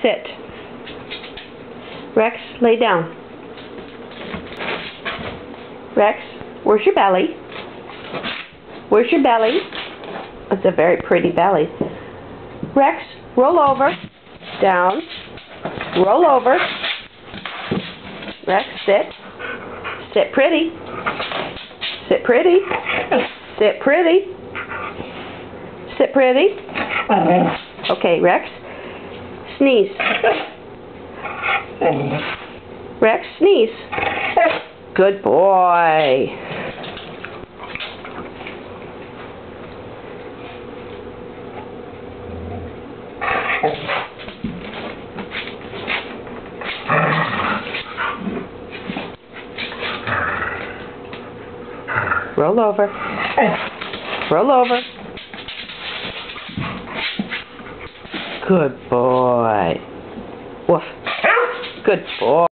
sit. Rex, lay down. Rex, where's your belly? Where's your belly? It's a very pretty belly. Rex, roll over. Down. Roll over. Rex, sit. Sit pretty. Sit pretty. Sit pretty. Sit pretty. Okay, Rex. Sneeze. Rex, sneeze. Good boy. Roll over. Roll over. Good boy. Woof. Good boy.